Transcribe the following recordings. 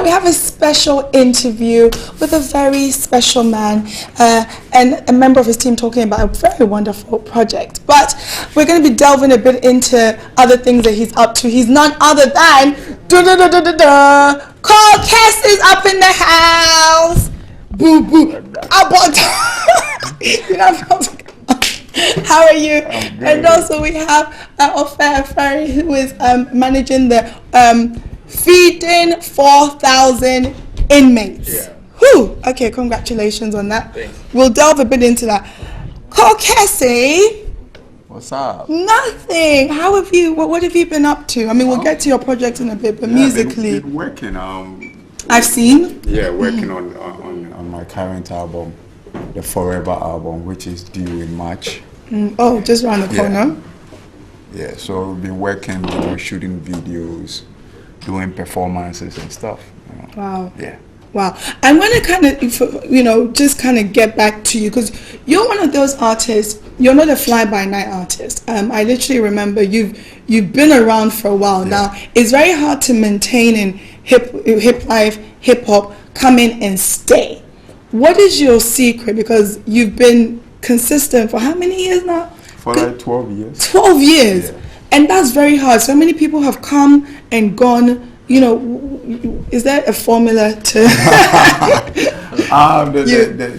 we have a special interview with a very special man and a member of his team talking about a very wonderful project. But we're going to be delving a bit into other things that he's up to. He's none other than Kwaw Kese is up in the house. Boo boo. You know, how are you? And also we have Ofari, who is managing the feeding 4,000 inmates. Yeah. Whew. Okay, congratulations on that. Thanks. We'll delve a bit into that. Kwaw Kese. What's up? Nothing. How have you? What have you been up to? I mean, we'll get to your project in a bit, but musically, been working. I've seen. Yeah, working on my current album, the Forever album, which is due in March. Oh, just around the corner. Yeah, so we've been working, shooting videos, doing performances and stuff. Wow. Yeah. Wow. I want to kind of, just kind of get back to you, because you're one of those artists. You're not a fly-by-night artist. I literally remember you've been around for a while now. It's very hard to maintain in hip life, hip hop, come in and stay. What is your secret? Because you've been consistent for how many years now? For like 12 years. 12 years. Yeah. And that's very hard. So many people have come and gone. Is there a formula to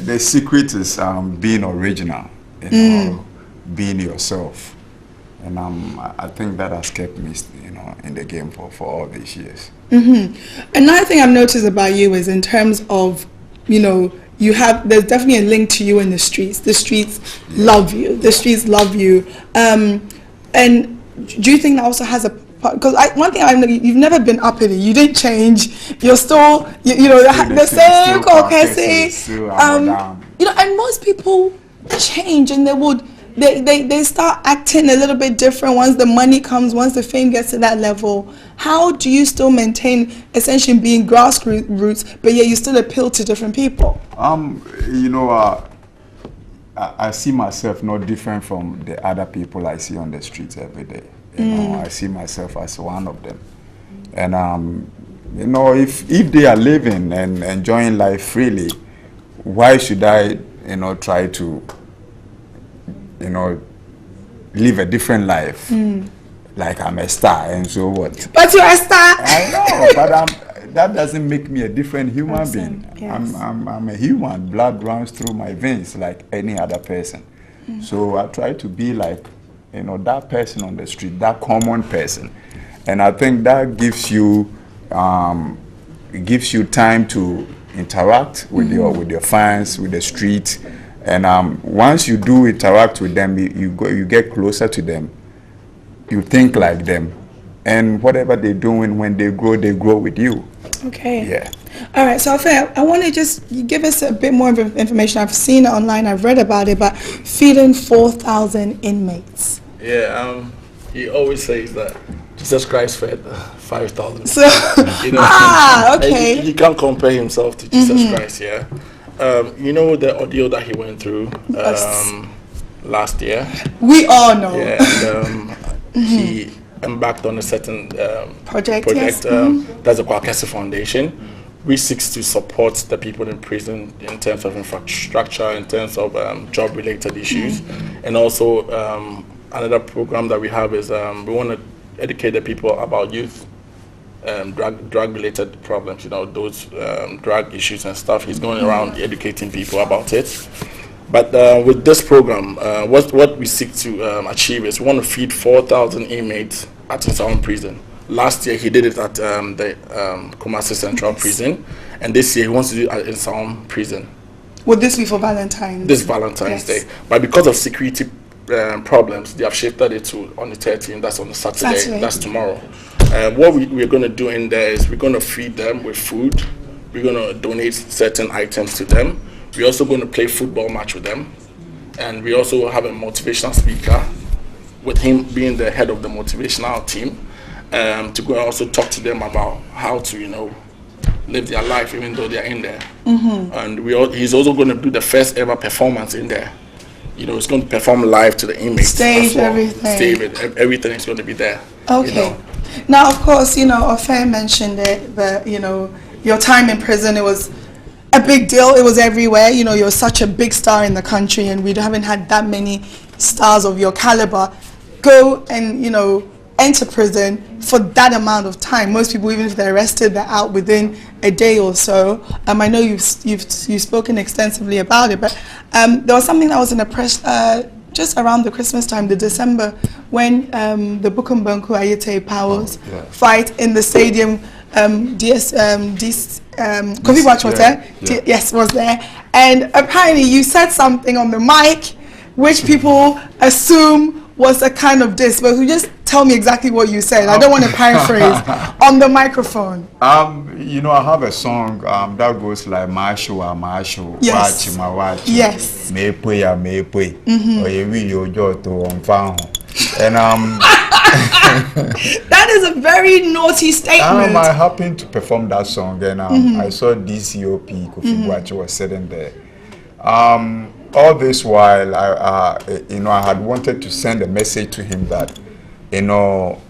the secret is being original, being yourself, and I think that has kept me in the game for all these years. Another thing I've noticed about you is in terms of there's definitely a link to you in the streets. The streets love you. The streets love you. And do you think that also has a, because one thing I know, you've never been uppity. You didn't change. You're still, the same Kwaw Kese. And most people change, and they start acting a little bit different once the money comes, once the fame gets to that level. How do you still maintain essentially being grassroots, but yet you still appeal to different people? I see myself not different from the other people I see on the streets every day. I see myself as one of them. And if they are living and enjoying life freely, why should I try to live a different life? Like I'm a star and so what? But you're a star. I know, but that doesn't make me a different human being. Yes. I'm a human. Blood runs through my veins like any other person. So I try to be like that person on the street, that common person, and I think that gives you time to interact with your fans, with the street, and once you do interact with them, you get closer to them. You think like them, and whatever they're doing, when they grow with you. Okay. Yeah. All right. So I want to just give us a bit more information. I've seen it online. I've read about it. But feeding 4,000 inmates. Yeah. He always says that Jesus Christ fed 5,000. So. Okay. He can't compare himself to Jesus Christ. Yeah. The ordeal that he went through last year. We all know. Yeah. And, he embarked on a certain project. Yes. That's the Kwaw Kese Foundation, which seeks to support the people in prison in terms of infrastructure, in terms of job-related issues, and also another program that we have is we want to educate the people about youth drug-related problems. Those drug issues and stuff. He's going around educating people about it. But with this program, what we seek to achieve is we want to feed 4,000 inmates at his own prison. Last year he did it at the Kumasi Central Prison, and this year he wants to do it at his own prison. Would this be for Valentine's? This Valentine's Day. But because of security problems, they have shifted it to on the 13th. That's on the Saturday. That's tomorrow. What we're going to do in there is we're going to feed them with food. We're going to donate certain items to them. We're also going to play football match with them. And we also have a motivational speaker, with him being the head of the motivational team, to go and also talk to them about how to, live their life even though they're in there. And he's also going to do the first ever performance in there. He's going to perform live to the inmates. Stage, everything. Stage, everything is going to be there. Okay. Now, of course, Ofe mentioned it, but, your time in prison, it was a big deal. It was everywhere. You know, you're such a big star in the country, and we haven't had that many stars of your caliber go and, you know, enter prison for that amount of time. Most people, even if they're arrested, they're out within a day or so. I know you've spoken extensively about it, but there was something that was in the press just around the Christmas time, the December, when the Bukumbanku Ayete Powers fight in the stadium. Kofi Watch was there. Yes, was there. And apparently you said something on the mic which people assume was a kind of diss, but you just tell me exactly what you said. I don't want to paraphrase on the microphone. You know, I have a song that goes like Masho, yes. Watch, yes. Mepe, or you will your to and that is a very naughty statement. I happened to perform that song, and I saw DCOP Kofi Watch was sitting there. All this while, you know, I had wanted to send a message to him that, you know,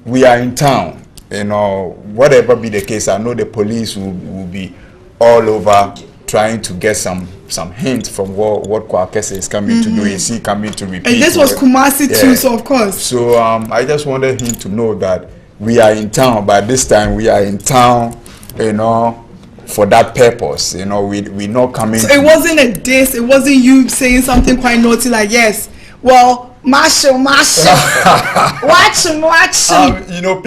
we are in town. You know, whatever be the case, I know the police will be all over trying to get some hint from what Kwaw Kese is coming to do. Is he coming to repeat? And this was Kumasi too, so of course. So I just wanted him to know that we are in town. But this time we are in town, you know, for that purpose. You know, we're not coming. So it wasn't a diss. It wasn't you saying something quite naughty like, yes, well, Marshall, watch him. You know,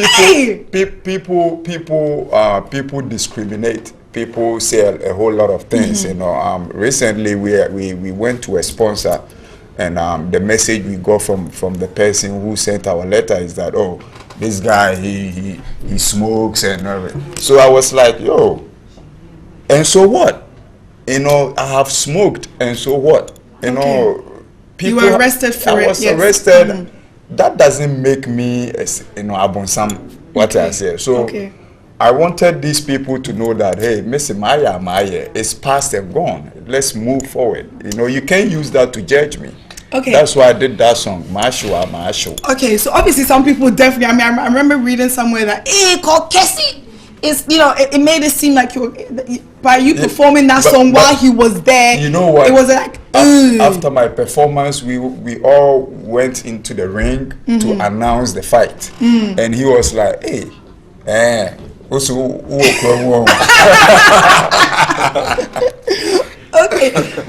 people discriminate. People say a whole lot of things. You know, recently we went to a sponsor, and the message we got from the person who sent our letter is that, oh, this guy he smokes and everything. So I was like, yo, and so what? You know, I have smoked, and so what? You know, people. You were arrested for it. I was arrested. That doesn't make me, you know, abonsam. What I say. So. I wanted these people to know that, hey, Mr. Maya, it's past and gone. Let's move forward. You know, you can't use that to judge me. Okay. That's why I did that song, Masho. Okay, so obviously some people definitely, I mean, I remember reading somewhere that, called Kese. It's, you know, it made it seem like by you performing that song while he was there. You know what? It was like, after my performance, we all went into the ring to announce the fight. And he was like, hey, okay,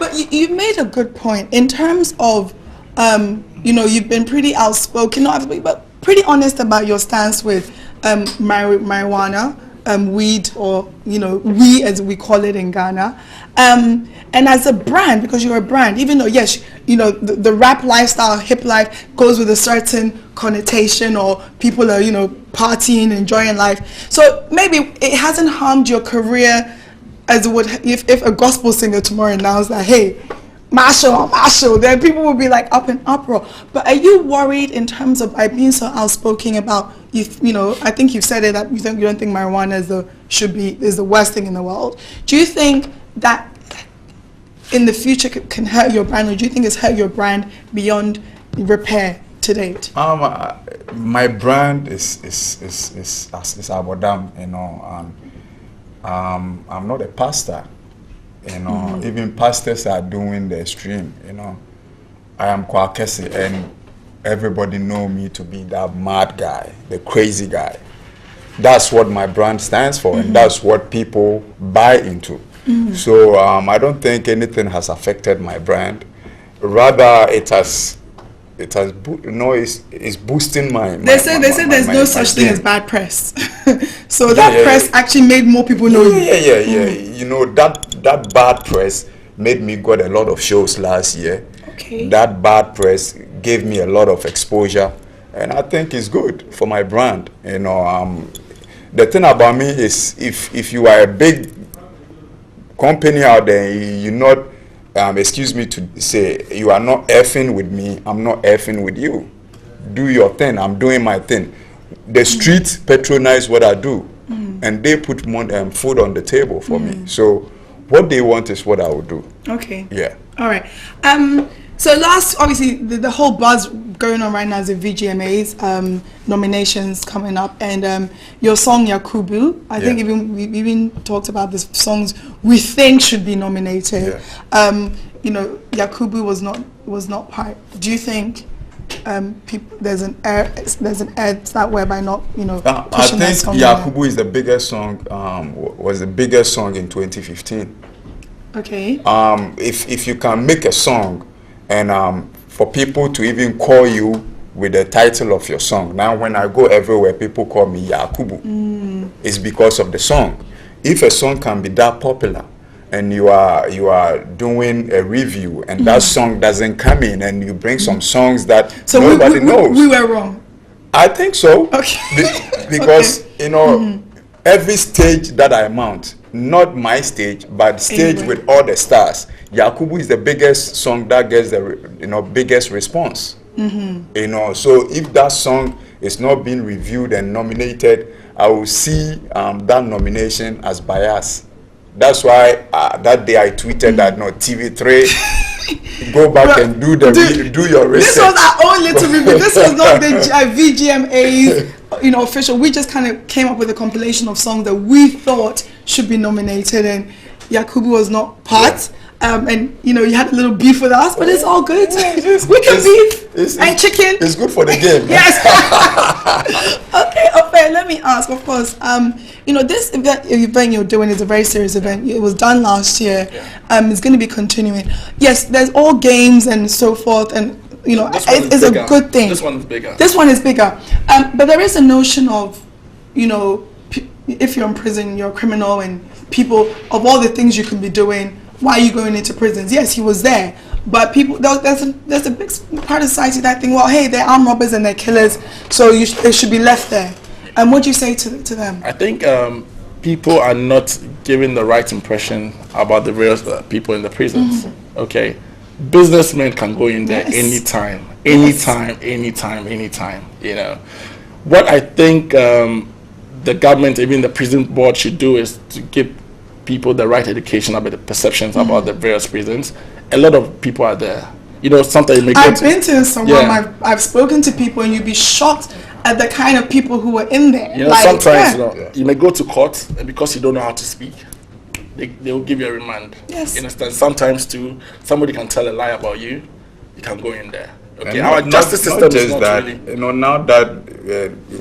but you made a good point in terms of, you know, you've been pretty outspoken, not outspoken, but pretty honest about your stance with marijuana, weed, or, you know, we as we call it in Ghana. And as a brand, because you're a brand, even though, yes, you know, the rap lifestyle, hip life goes with a certain connotation, or people are, you know, partying, enjoying life. So maybe it hasn't harmed your career as it would if a gospel singer tomorrow announced that, hey, Marshall, then people will be like up in uproar. But are you worried in terms of being so outspoken about, you know, I think you've said it, that you don't think marijuana is the worst thing in the world. Do you think that in the future can hurt your brand, or do you think it's hurt your brand beyond repair to date? My brand is Abodam, you know. I'm not a pastor, you know. Even pastors are doing the stream, you know. I am Kwaw Kese, and everybody know me to be that mad guy, the crazy guy. That's what my brand stands for, and that's what people buy into. So I don't think anything has affected my brand. Rather, it's boosting my. They say there's no such thing as bad press. So that press actually made more people know you. You know, that bad press made me got a lot of shows last year. Okay. That bad press gave me a lot of exposure, and I think it's good for my brand. You know, the thing about me is if you are a big company out there, you're not, excuse me to say, you are not effing with me, I'm not effing with you. Do your thing, I'm doing my thing. The streets patronize what I do, and they put food on the table for me. So what they want is what I will do. Okay. Yeah. All right. So obviously, the whole buzz going on right now is the VGMAs nominations coming up, and your song Yakubu. I think we even talked about the songs we think should be nominated. Yeah. You know, Yakubu was not part. Do you think there's an edge that whereby not pushing that song? I think Yakubu is the biggest song. Was the biggest song in 2015. Okay. If you can make a song, and for people to even call you with the title of your song. Now, when I go everywhere, people call me Yakubu. It's because of the song. If a song can be that popular, and you are doing a review, and that song doesn't come in, and you bring some songs that nobody knows. We were wrong. I think so. Okay. Because every stage that I mount, not my stage, but stage with all the stars, Yakubu is the biggest song that gets the biggest response. So if that song is not being reviewed and nominated, I will see that nomination as bias. That's why that day I tweeted that TV3 go back and do your research. This was our own little review. This was not the VGMA's official. We just kind of came up with a compilation of songs that we thought should be nominated, and Yakubu was not part. And you had a little beef with us, but it's all good. We can beef and chicken. It's good for the game. Yes. Okay, okay. Let me ask. Of course, this event you're doing is a very serious event. It was done last year. It's going to be continuing. Yes, there's all games and so forth, and it's a good thing. This one is bigger. This one is bigger. But there is a notion of, if you're in prison, you're a criminal, and people of all the things you can be doing. Why are you going into prisons? Yes, he was there, but people there's a big part of society that think, well, hey, they're armed robbers and they're killers, so they should be left there. And what do you say to them? I think people are not giving the right impression about the various people in the prisons. Okay, businessmen can go in there anytime. What I think the government, even the prison board, should do is to give people the right education about the perceptions about the various prisons. A lot of people are there. Sometimes you may I've been to some of them. I've spoken to people, and you'd be shocked at the kind of people who were in there. Sometimes you may go to court, and because you don't know how to speak, they will give you a remand. Yes. You understand? Sometimes too, somebody can tell a lie about you. You can go in there. Okay. Our justice system is not that, really. Now that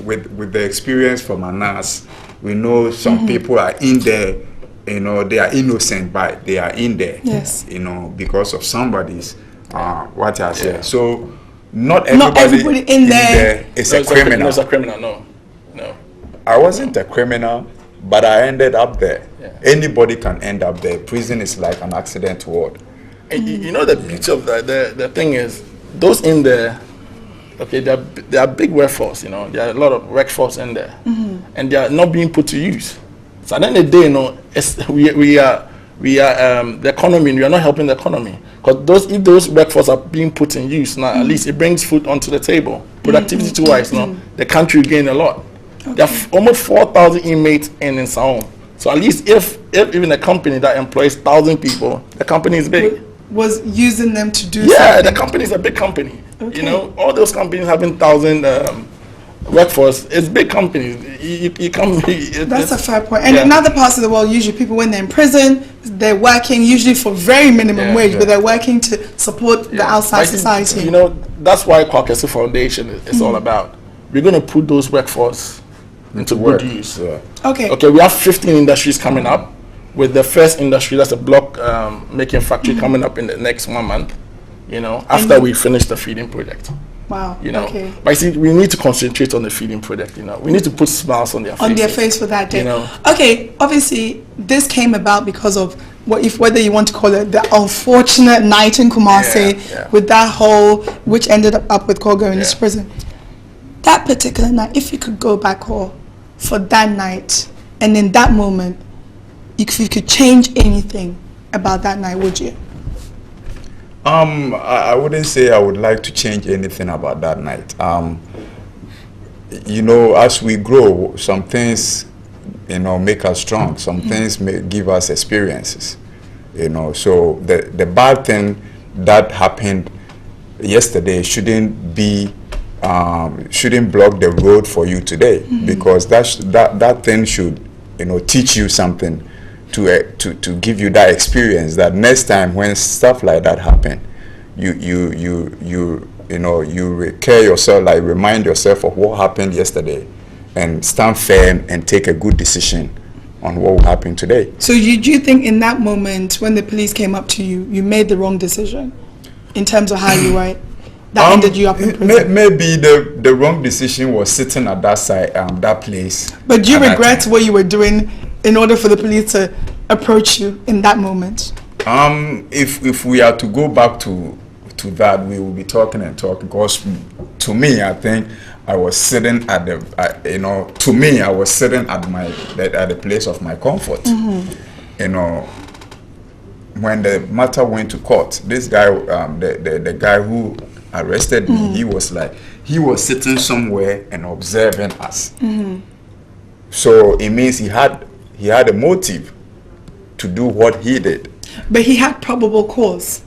with the experience from Anas, we know some people are in there. They are innocent, but they are in there. Yes. Because of somebody's what I said. So not everybody in there is a criminal. No, it's a criminal. No. I wasn't a criminal, but I ended up there. Yeah. Anybody can end up there. Prison is like an accident ward. And the beauty of that, the thing is, those in there, okay, they are big workforce. There are a lot of workforce in there, and they are not being put to use. So at the end of the day, we are the economy. We are not helping the economy, because if those workforce are being put in use now, at least it brings food onto the table. Productivity wise, the country gain a lot. Okay. There are almost 4,000 inmates in Saon. So at least if even a company that employs 1,000 people, the company is big. Was using them to do something. Yeah, the company is a big company. Okay. All those companies having 1,000 workforce, it's big companies. You come. That's a fair point. And in other parts of the world, usually people, when they're in prison, they're working usually for very minimum wage, but they're working to support the outside society. That's why Kese Foundation is all about. We're going to put those workforce into good use. Yeah. Okay, we have 15 industries coming up. With the first industry, that's a block making factory coming up in the next 1 month. After we finish the feeding project. Wow. Okay. But we need to concentrate on the feeding project. We need to put smiles on their faces. On their face for that day. Okay. Obviously, this came about because of whether you want to call it the unfortunate night in Kumasi, with that whole, which ended up with Kwaw going into prison. That particular night, if you could go back home for that night, and in that moment, if you could change anything about that night, would you? I wouldn't say I would like to change anything about that night. As we grow, some things, make us strong. Some things may give us experiences. So the bad thing that happened yesterday shouldn't block the road for you today, because that thing should, teach you something to give you that experience, that next time when stuff like that happen, you recare yourself, like remind yourself of what happened yesterday, and stand firm and take a good decision on what will happen today. So do you think in that moment when the police came up to you, you made the wrong decision in terms of how you were, that ended you up in prison? Maybe the wrong decision was sitting at that side, that place. But do you regret what you were doing in order for the police to approach you in that moment? If we are to go back to that, we will be talking, because to me, I think I was sitting at the I was sitting at the place of my comfort. When the matter went to court, this guy, the guy who arrested me, he was sitting somewhere and observing us. So it means he had a motive to do what he did. But he had probable cause.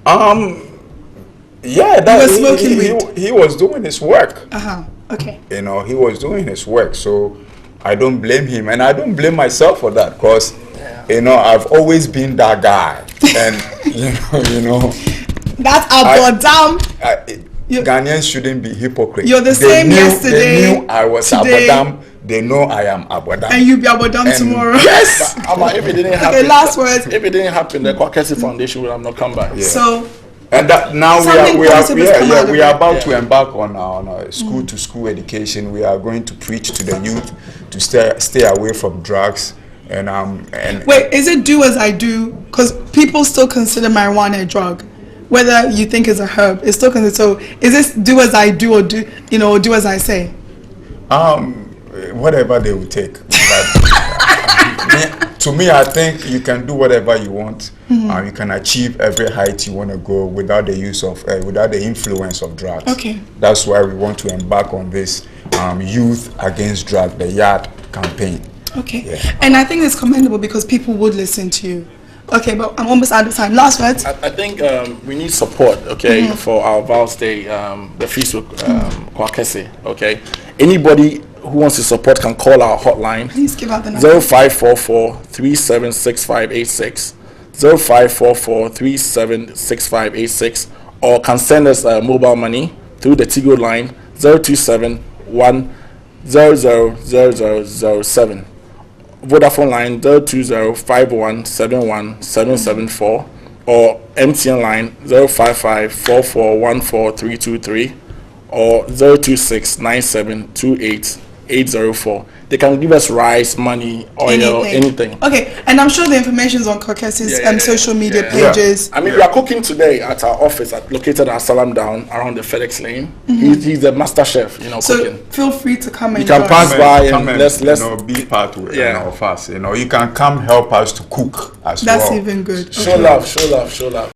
Yeah, he was smoking weed. He was doing his work. Okay. He was doing his work. So I don't blame him, and I don't blame myself for that, because I've always been that guy, and That's Abodam. Ghanaians shouldn't be hypocrites. You're the same yesterday. They knew I was Abodam. They know I am Abodam. And you'll be Abodam tomorrow. Yes. But if it didn't happen, okay, last words. If it didn't happen, the Kese Foundation would have not come back. Yeah. So. And that now we are about to embark on our school to school education. We are going to preach to the youth to stay away from drugs. And wait, is it do as I do? Because people still consider marijuana a drug, whether you think it's a herb. It's still considered. So is this do as I do, or do as I say? Whatever they will take. But, to me, I think you can do whatever you want. You can achieve every height you want to go without the use of, without the influence of drugs. Okay. That's why we want to embark on this Youth Against Drug, the YAD campaign. Okay. Yeah. And I think it's commendable because people would listen to you. Okay, but I'm almost out of time. Last words. I think we need support, for our Val's Day, the Facebook Kwaw Kese, okay? Anybody who wants to support can call our hotline. Please give out the number. 0544-376586, 0544-376586, or can send us mobile money through the Tigo line 027-1000007. Vodafone line 020-5171-774, or MTN line 055-4414-323, or 026-9728-804. They can give us rice, money, oil, anything. Okay, and I'm sure the information is on Kese's social media pages. I mean, we are cooking today at our office located at Salam Down around the FedEx Lane. He's the master chef, so cooking. Feel free to come and you can pass by and let's be part of us. You can come help us to cook as well. That's even good. Show love.